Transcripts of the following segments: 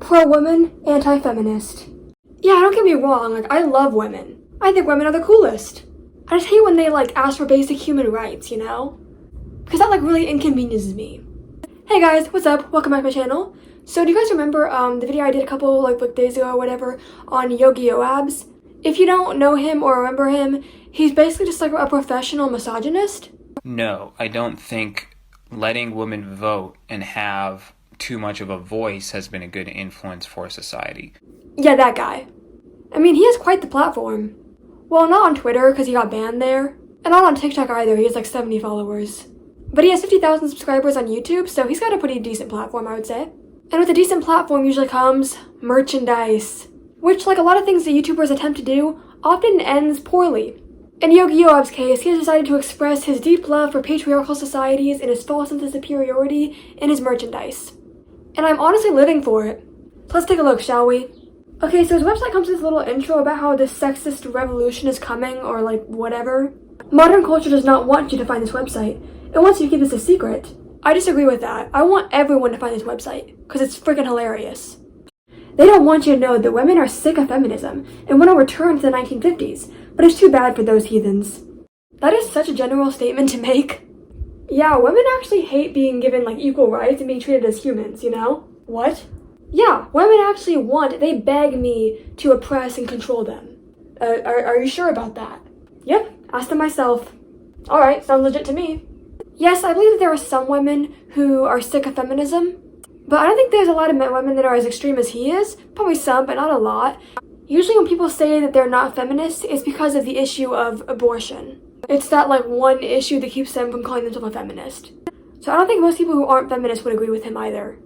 pro-woman, anti-feminist. Yeah, don't get me wrong, like, I love women. I think women are the coolest. I just hate when they, like, ask for basic human rights, you know? Because that, like, really inconveniences me. Hey guys, what's up? Welcome back to my channel. So, do you guys remember, the video I did a couple, like, days ago or whatever on yogioabs? If you don't know him or remember him, he's basically just, like, a professional misogynist. No, I don't think letting women vote and have too much of a voice has been a good influence for society. Yeah, that guy. I mean, he has quite the platform. Well, not on Twitter, because he got banned there. And not on TikTok either, he has like 70 followers. But he has 50,000 subscribers on YouTube, so he's got a pretty decent platform, I would say. And with a decent platform usually comes merchandise, which, like a lot of things that YouTubers attempt to do, often ends poorly. In yogioabs' case, he has decided to express his deep love for patriarchal societies and his false sense of superiority in his merchandise. And I'm honestly living for it. So let's take a look, shall we? Okay, so his website comes with this little intro about how this sexist revolution is coming, or like whatever. Modern culture does not want you to find this website. It wants you to keep this a secret. I disagree with that. I want everyone to find this website, because it's freaking hilarious. They don't want you to know that women are sick of feminism and want to return to the 1950s, but it's too bad for those heathens. That is such a general statement to make. Yeah, women actually hate being given like equal rights and being treated as humans, you know? What? Yeah, women actually they beg me to oppress and control them. Are you sure about that? Yep, asked them myself. Alright, sounds legit to me. Yes, I believe that there are some women who are sick of feminism, but I don't think there's a lot of women that are as extreme as he is. Probably some, but not a lot. Usually when people say that they're not feminists, it's because of the issue of abortion. It's that like one issue that keeps them from calling themselves a feminist. So I don't think most people who aren't feminists would agree with him either.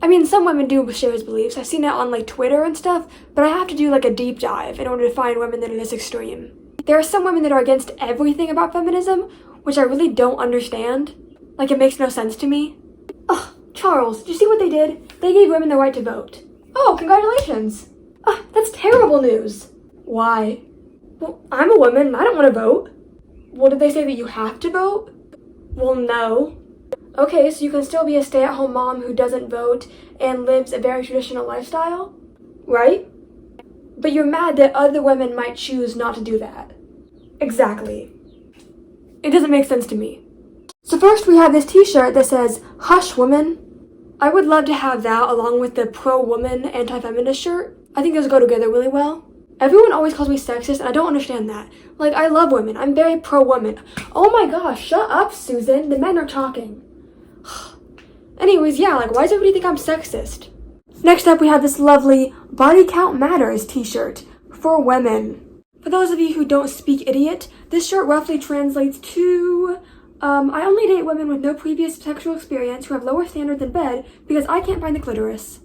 I mean, some women do share his beliefs. I've seen it on like Twitter and stuff, but I have to do like a deep dive in order to find women that are this extreme. There are some women that are against everything about feminism, which I really don't understand. Like, it makes no sense to me. Ugh, Charles, did you see what they did? They gave women the right to vote. Oh, congratulations. Ugh, that's terrible news. Why? Well, I'm a woman and I don't want to vote. Well, did they say that you have to vote? Well, no. Okay, so you can still be a stay-at-home mom who doesn't vote and lives a very traditional lifestyle, right? But you're mad that other women might choose not to do that. Exactly. It doesn't make sense to me. So first we have this t-shirt that says, "Hush, woman." I would love to have that along with the pro-woman, anti-feminist shirt. I think those go together really well. Everyone always calls me sexist, and I don't understand that. Like, I love women. I'm very pro-woman. Oh my gosh, shut up, Susan. The men are talking. Anyways, yeah, like, why does everybody think I'm sexist? Next up, we have this lovely Body Count Matters t-shirt for women. For those of you who don't speak idiot, this shirt roughly translates to, I only date women with no previous sexual experience who have lower standards in bed because I can't find the clitoris.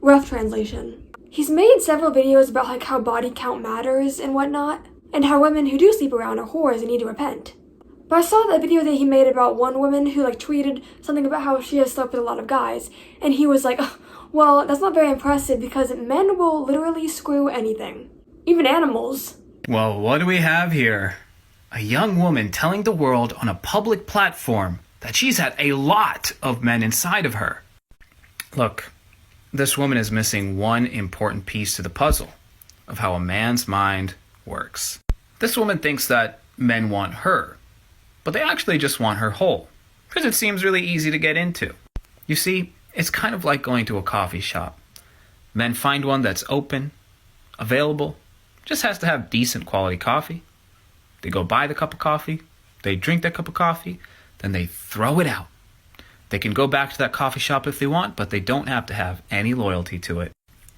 Rough translation. He's made several videos about like how body count matters and whatnot, and how women who do sleep around are whores and need to repent. But I saw that video that he made about one woman who like tweeted something about how she has slept with a lot of guys, and he was like, well, that's not very impressive because men will literally screw anything. Even animals. Well, what do we have here? A young woman telling the world on a public platform that she's had a lot of men inside of her. Look, this woman is missing one important piece to the puzzle of how a man's mind works. This woman thinks that men want her, but they actually just want her whole, because it seems really easy to get into. You see, it's kind of like going to a coffee shop. Men find one that's open, available, just has to have decent quality coffee. They go buy the cup of coffee, they drink that cup of coffee, then they throw it out. They can go back to that coffee shop if they want, but they don't have to have any loyalty to it.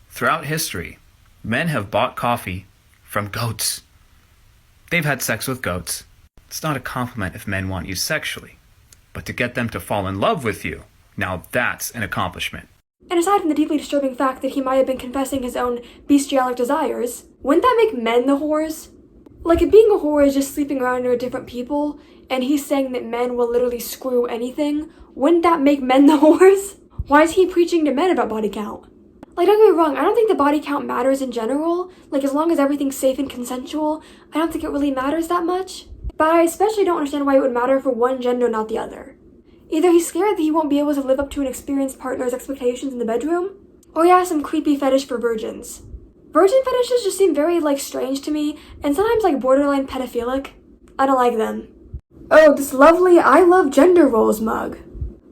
Throughout history, men have bought coffee from goats. They've had sex with goats. It's not a compliment if men want you sexually, but to get them to fall in love with you, now that's an accomplishment. And aside from the deeply disturbing fact that he might have been confessing his own bestialic desires, wouldn't that make men the whores? Like, if being a whore is just sleeping around with different people, and he's saying that men will literally screw anything, wouldn't that make men the whores? Why is he preaching to men about body count? Like, don't get me wrong, I don't think the body count matters in general. Like, as long as everything's safe and consensual, I don't think it really matters that much. But I especially don't understand why it would matter for one gender, not the other. Either he's scared that he won't be able to live up to an experienced partner's expectations in the bedroom, Or he has some creepy fetish for virgins. Virgin fetishes just seem very, strange to me, and sometimes, borderline pedophilic. I don't like them. Oh, this lovely I love gender roles mug.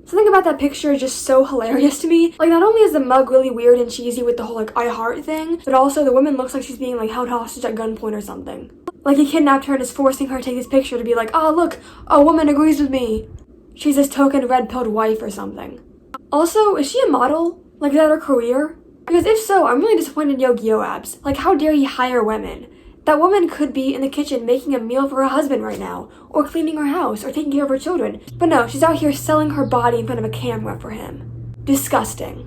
Something about that picture is just so hilarious to me. Not only is the mug really weird and cheesy with the whole, I heart thing, but also the woman looks like she's being, held hostage at gunpoint or something. He kidnapped her and is forcing her to take this picture to be like, oh, look, a woman agrees with me. She's his token red-pilled wife or something. Also, is she a model? Is that her career? Because if so, I'm really disappointed in yogioabs. How dare he hire women? That woman could be in the kitchen making a meal for her husband right now, or cleaning her house, or taking care of her children. But no, she's out here selling her body in front of a camera for him. Disgusting.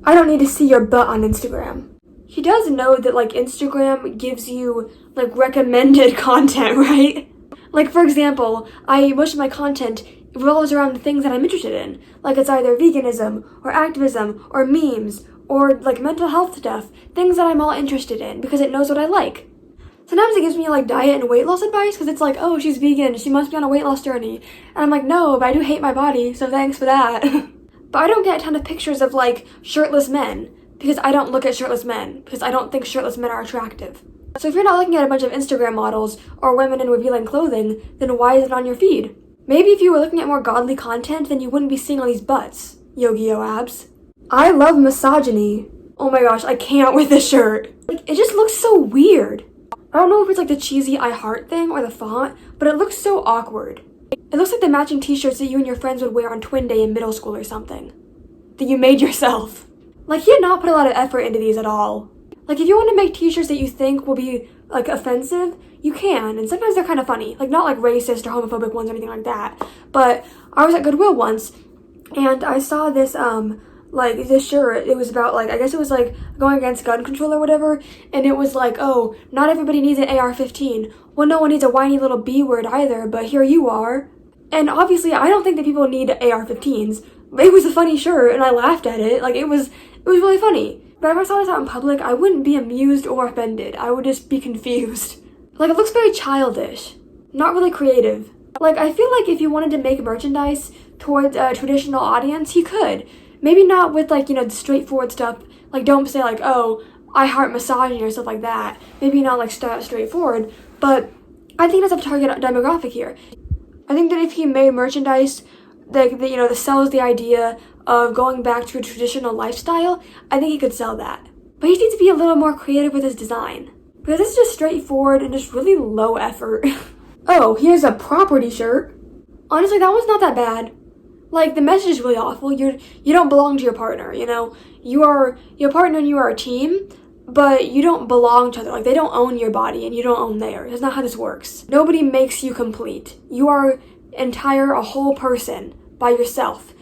I don't need to see your butt on Instagram. He does know that, Instagram gives you, recommended content, right? For example, most of my content revolves around the things that I'm interested in. It's either veganism, or activism, or memes, or, mental health stuff. Things that I'm all interested in, because it knows what I like. Sometimes it gives me, diet and weight loss advice, because it's oh, she's vegan, she must be on a weight loss journey. And I'm no, but I do hate my body, so thanks for that. But I don't get a ton of pictures of, shirtless men, because I don't look at shirtless men, because I don't think shirtless men are attractive. So if you're not looking at a bunch of Instagram models, or women in revealing clothing, then why is it on your feed? Maybe if you were looking at more godly content, then you wouldn't be seeing all these butts, yogioabs. I love misogyny. Oh my gosh, I can't with this shirt. It just looks so weird. I don't know if it's the cheesy I heart thing or the font, but it looks so awkward. It looks like the matching t-shirts that you and your friends would wear on twin day in middle school or something. That you made yourself. He did not put a lot of effort into these at all. If you want to make t-shirts that you think will be, offensive, you can, and sometimes they're kind of funny. Not racist or homophobic ones or anything like that. But I was at Goodwill once, and I saw this, this shirt. It was about, I guess it was, going against gun control or whatever, and it was oh, not everybody needs an AR-15. Well, no one needs a whiny little B word either, but here you are. And obviously, I don't think that people need AR-15s, but it was a funny shirt, and I laughed at it. It was really funny. But if I saw this out in public, I wouldn't be amused or offended. I would just be confused. It looks very childish. Not really creative. I feel if you wanted to make merchandise towards a traditional audience, you could. Maybe not with, the straightforward stuff. Don't say, oh, I heart misogyny or stuff like that. Maybe not, straightforward. But I think that's a target demographic here. I think that if he made merchandise that sells the idea of going back to a traditional lifestyle, I think he could sell that. But he needs to be a little more creative with his design. Because this is just straightforward and just really low effort. Oh, here's a property shirt. Honestly, that one's not that bad. The message is really awful. You don't belong to your partner, You are your partner and you are a team, but you don't belong to other. They don't own your body and you don't own theirs. That's not how this works. Nobody makes you complete. You are a whole person by yourself.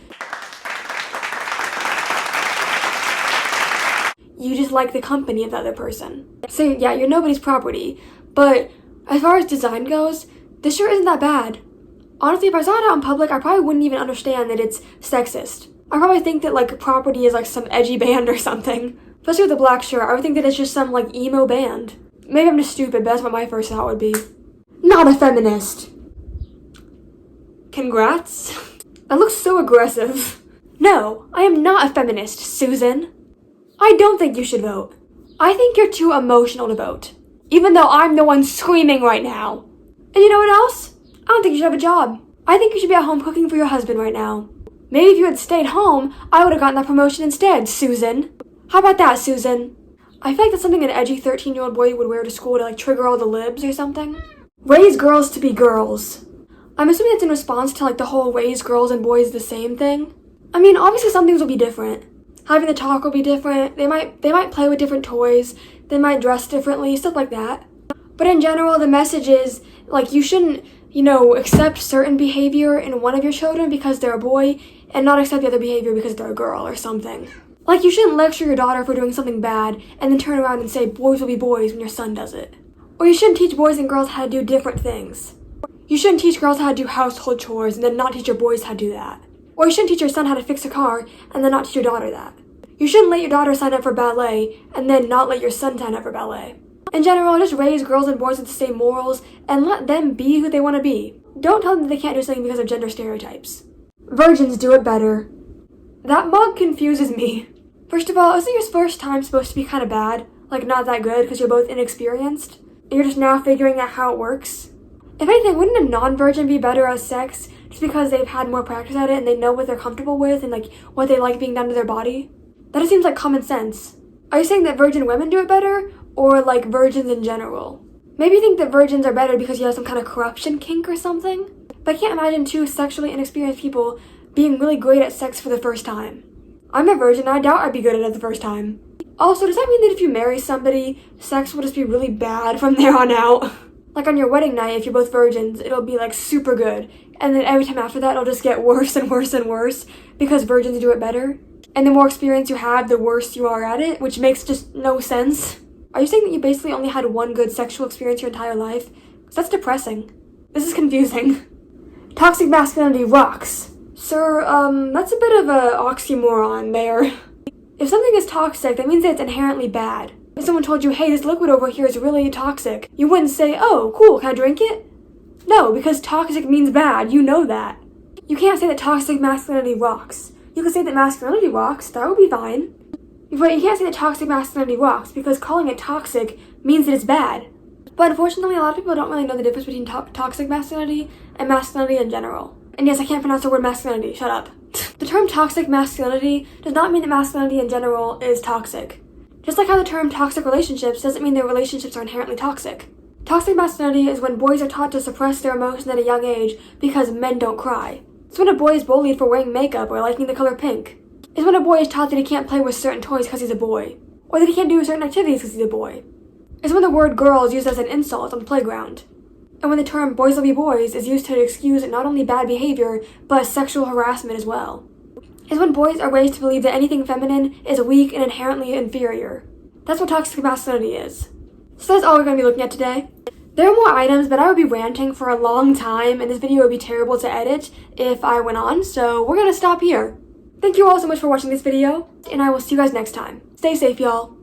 You just like the company of the other person. So yeah, you're nobody's property. But as far as design goes, this shirt isn't that bad. Honestly, if I saw it out in public, I probably wouldn't even understand that it's sexist. I probably think that property is some edgy band or something. Especially with the black shirt, I would think that it's just some emo band. Maybe I'm just stupid, but that's what my first thought would be. Not a feminist. Congrats. That looks so aggressive. No, I am not a feminist, Susan. I don't think you should vote. I think you're too emotional to vote. Even though I'm the one screaming right now. And you know what else? I don't think you should have a job. I think you should be at home cooking for your husband right now. Maybe if you had stayed home, I would have gotten that promotion instead, Susan. How about that, Susan? I feel that's something an edgy 13-year-old boy would wear to school to trigger all the libs or something. Raise girls to be girls. I'm assuming that's in response to the whole raise girls and boys the same thing. I mean, obviously some things will be different. Having the talk will be different. They might play with different toys. They might dress differently, stuff like that. But in general, the message is, you shouldn't, accept certain behavior in one of your children because they're a boy and not accept the other behavior because they're a girl or something. You shouldn't lecture your daughter for doing something bad and then turn around and say boys will be boys when your son does it. Or you shouldn't teach boys and girls how to do different things. You shouldn't teach girls how to do household chores and then not teach your boys how to do that. Or you shouldn't teach your son how to fix a car and then not teach your daughter that. You shouldn't let your daughter sign up for ballet and then not let your son sign up for ballet. In general, just raise girls and boys with the same morals and let them be who they want to be. Don't tell them that they can't do something because of gender stereotypes. Virgins do it better. That mug confuses me. First of all, isn't your first time supposed to be kind of bad? Like, not that good because you're both inexperienced? And you're just now figuring out how it works? If anything, wouldn't a non-virgin be better at sex just because they've had more practice at it and they know what they're comfortable with and, like, what they like being done to their body? That just seems like common sense. Are you saying that virgin women do it better? Or, like, virgins in general? Maybe you think that virgins are better because you have some kind of corruption kink or something? But I can't imagine two sexually inexperienced people being really great at sex for the first time. I'm a virgin, I doubt I'd be good at it the first time. Also, does that mean that if you marry somebody, sex will just be really bad from there on out? Like on your wedding night, if you're both virgins, it'll be like super good. And then every time after that, it'll just get worse and worse and worse because virgins do it better. And the more experience you have, the worse you are at it, which makes just no sense. Are you saying that you basically only had one good sexual experience your entire life? Because that's depressing. This is confusing. Toxic masculinity rocks. Sir, that's a bit of a oxymoron there. If something is toxic, that means that it's inherently bad. If someone told you, hey, this liquid over here is really toxic, you wouldn't say, oh, cool, can I drink it? No, because toxic means bad, you know that. You can't say that toxic masculinity rocks. You can say that masculinity rocks, that would be fine. But you can't say that toxic masculinity rocks, because calling it toxic means that it's bad. But unfortunately, a lot of people don't really know the difference between toxic masculinity and masculinity in general. And yes, I can't pronounce the word masculinity, shut up. The term toxic masculinity does not mean that masculinity in general is toxic. Just like how the term toxic relationships doesn't mean that relationships are inherently toxic. Toxic masculinity is when boys are taught to suppress their emotions at a young age because men don't cry. It's when a boy is bullied for wearing makeup or liking the color pink. It's when a boy is taught that he can't play with certain toys because he's a boy. Or that he can't do certain activities because he's a boy. It's when the word girl is used as an insult on the playground. And when the term boys will be boys is used to excuse not only bad behavior, but sexual harassment as well. Is when boys are raised to believe that anything feminine is weak and inherently inferior. That's what toxic masculinity is. So that's all we're going to be looking at today. There are more items, but I would be ranting for a long time, and this video would be terrible to edit if I went on, so we're going to stop here. Thank you all so much for watching this video, and I will see you guys next time. Stay safe, y'all.